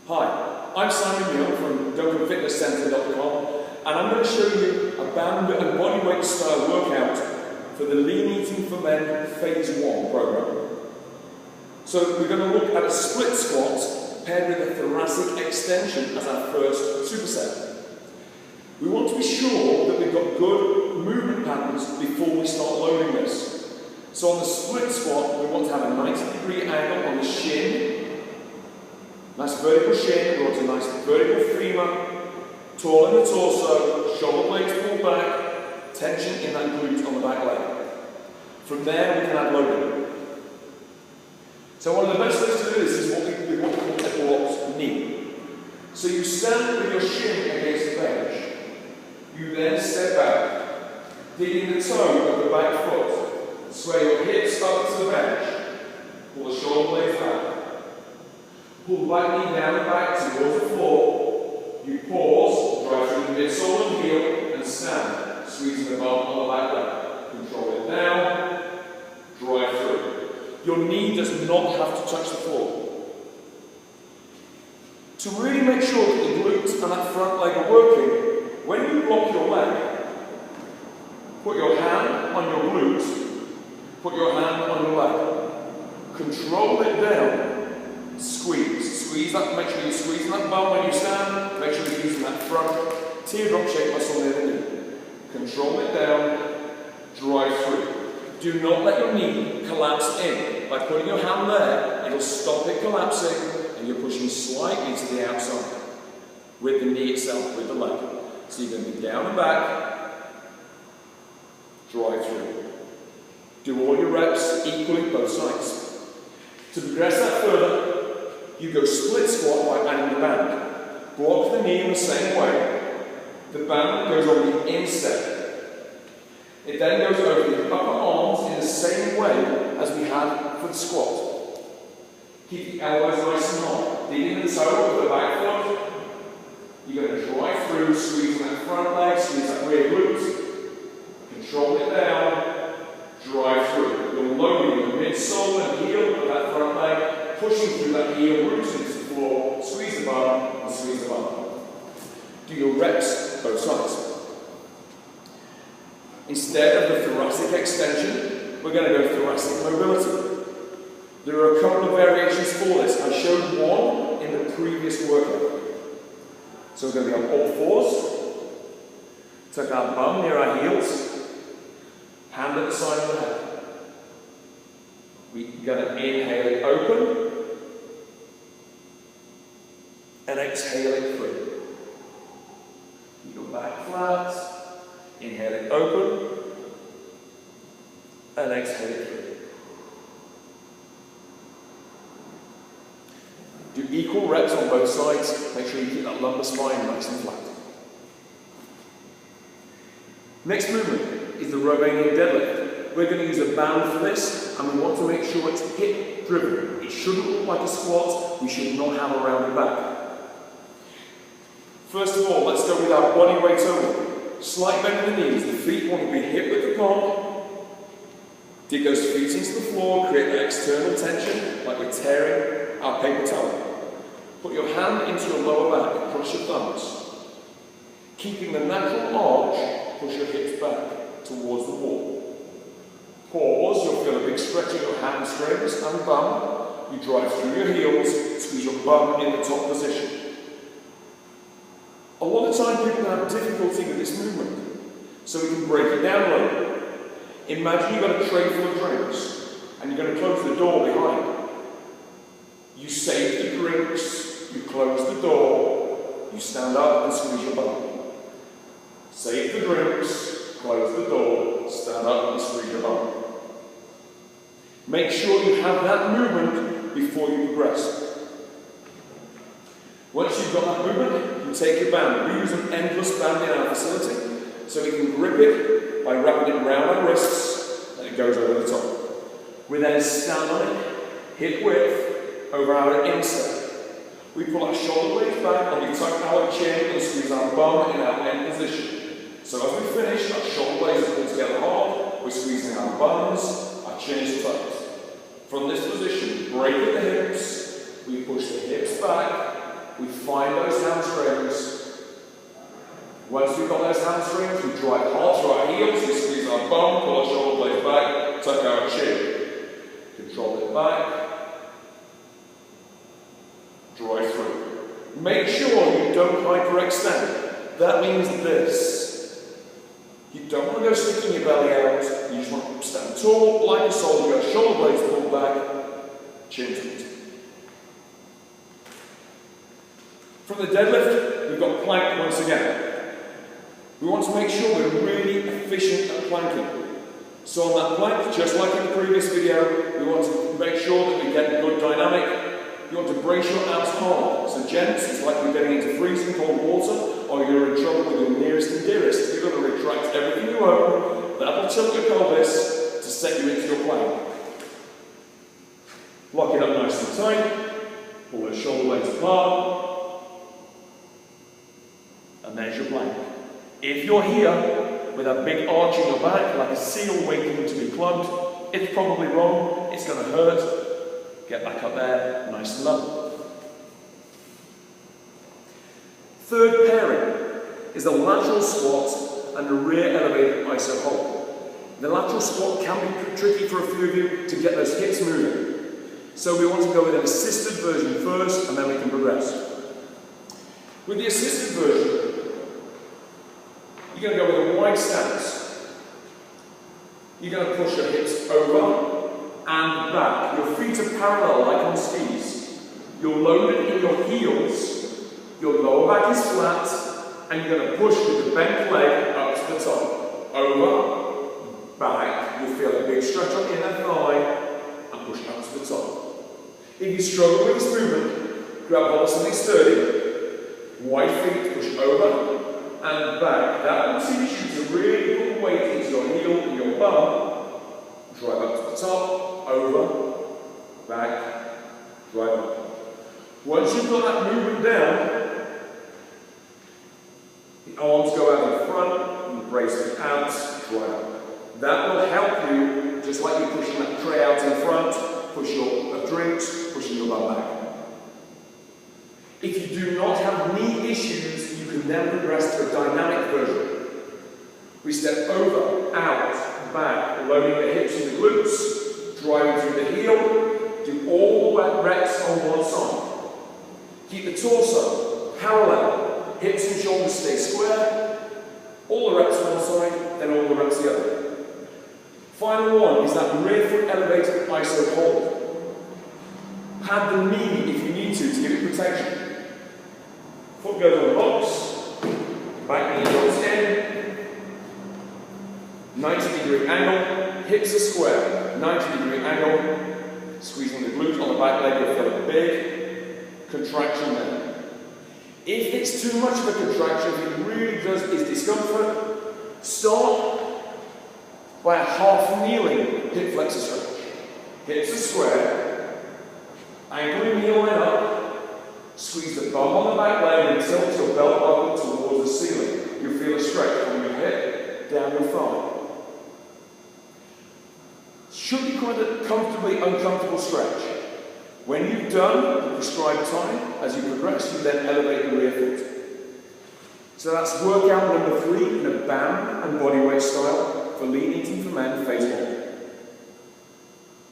Hi, I'm Simon Neal from DuncanFitnessCentre.com, and I'm going to show you a band and bodyweight style workout for the Lean Eating for Men Phase 1 program. So we're going to look at a split squat paired with a thoracic extension as our first superset. We want to be sure that we've got good movement patterns before we start loading this. So on the split squat, we want to have a 90-degree angle on the shin. Nice vertical shin, we want a nice vertical femur, tall in the torso, shoulder blades pulled back, tension in that glute on the back leg. From there, we can add loading. So one of the best ways to do this is what we call a blocked knee. So you stand with your shin against the bench. You then step back, digging the toe of the back foot, sway your hips up to the bench, pull the shoulder blades back. Pull the back knee down and back towards the floor. You pause, drive through the midsole and heel, and stand, squeezing the bum on the back leg. Control it down, drive through. Your knee does not have to touch the floor. To really make sure that the glutes and that front leg are working, when you block your leg, put your hand on your glute, put your hand on your leg. Control it down. Squeeze that, make sure you're squeezing that bum when you stand, make sure you're using that front teardrop shaped muscle near the knee. Control it down, drive through. Do not let your knee collapse in. By putting your hand there, it'll stop it collapsing and you're pushing slightly to the outside with the knee itself, with the leg. So you're going to be down and back, drive through. Do all your reps equally both sides. To progress that further, you go split squat by adding the band. Block the knee in the same way. The band goes on the instep. It then goes over the upper arms in the same way as we had for the squat. Keep the elbows nice and long. Dig in the toe of the back foot. You're going to drive through, squeezing that front leg, squeeze that rear glute. Control it down, drive through. You're loading the midsole and heel of that front leg, pushing through that heel, roots into the floor, squeeze the bum, and squeeze the bum. Do your reps both sides. Instead of the thoracic extension, we're going to go thoracic mobility. There are a couple of variations for this. I showed one in the previous workout. So we're going to be on all fours, tuck our bum near our heels, hand at the side of the head. We're going to inhale it open, and exhale it through. Heel back flat, inhale it open, and exhale it through. Do equal reps on both sides. Make sure you keep that lumbar spine nice and flat. Next movement is the Romanian deadlift. We're going to use a band for this, and we want to make sure it's hip driven. It shouldn't look like a squat. We should not have a rounded back. First of all, let's go with our body weight only. Slight bend in the knees. The feet want to be hip width apart. Dig those feet into the floor. Create that external tension, like we're tearing our paper towel. Put your hand into your lower back, cross your thumbs. Keeping the natural arch, push your hips back towards the wall. Pause, you'll feel a big stretch in your hamstrings and bum. You drive through your heels, squeeze your bum in the top position. A lot of time people have difficulty with this movement, so we can break it down a little. Imagine you've got a tray full of drinks, and you're going to close the door behind. You save the drinks, you close the door, you stand up and squeeze your bum. Save the drinks, close the door, stand up and squeeze your bum. Make sure you have that movement before you progress. Once you've got that movement, you take your band. We use an endless band in our facility, so we can grip it by wrapping it around our wrists, and it goes over the top. We then stand on it, hip width, over our instep. We pull our shoulder blades back, and we tuck our chin and squeeze our bum in our end position. So as we finish, our shoulder blades are pulled together hard, we're squeezing our bums, our chin is tucked. From this position, break at the hips, we push the hips back, we find those hamstrings. Once we've got those hamstrings, we drive hard through our heels, we squeeze our bum, pull our shoulder blades back, tuck our chin. Control it back. Drive through. Make sure you don't hyperextend. That means this. You don't want to go sticking your belly out. You just want to stand tall, like a soldier, shoulder blades pulled back, chin tucked. From the deadlift, we've got plank once again. We want to make sure we're really efficient at planking. So on that plank, just like in the previous video, we want to make sure that we get good dynamic. You want to brace your abs hard. So gents, it's like you're getting into freezing cold water, or you're in trouble with your nearest and dearest. You've got to retract everything you own. That'll tilt your pelvis to set you into your plank. Lock it up nice and tight. Pull those shoulder blades apart. And there's your plank. If you're here with a big arch in your back, like a seal waiting to be clubbed, it's probably wrong. It's going to hurt. Get back up there, nice and low. Third pairing is the lateral squat and the rear elevated iso hold. The lateral squat can be tricky for a few of you to get those hips moving. So we want to go with an assisted version first, and then we can progress. With the assisted version, you're going to go with a wide stance. You're going to push your hips over and back. Your feet are parallel like on skis. You're loaded in your heels. Your lower back is flat, and you're going to push with the bent leg up to the top. Over, back. You'll feel a big stretch on the inner thigh, and push up to the top. If you struggle with this movement, grab hold of something sturdy. Wide feet, push over and back. That will teach you to really put weight into your heel and your bum. Drive up to the top, over, back, drive up. Once you've got that movement down, the arms go out in front, and the brace the abs, drive up. That will help you, just like you're pushing that tray out in front, push your drinks, pushing your bum back. If you do not have knee issues, you can then progress to a dynamic version. We step over, out, back, loading the hips and the glutes, driving through the heel, do all the reps on one side. Keep the torso parallel, hips and shoulders stay square, all the reps one side, then all the reps the other. Final one is that rear foot elevated iso hold. Pad the knee if you need to give it protection. Foot goes on the box, back knee goes in, 90-degree angle, hips are square, 90-degree angle, squeezing the glute on the back leg, you'll feel a big contraction there. If it's too much of a contraction, if it really is discomfort, start by a half kneeling hip flexor stretch. Hips are square, ankle and heel line up, squeeze the bum on the back leg and tilt your belt buckle towards the ceiling. You'll feel a stretch from your hip down your thigh. Should be quite a comfortably uncomfortable stretch. When you've done the prescribed time, as you progress, you then elevate the rear foot. So that's workout number 3 in a band and bodyweight style for lean eating for men, phase 1.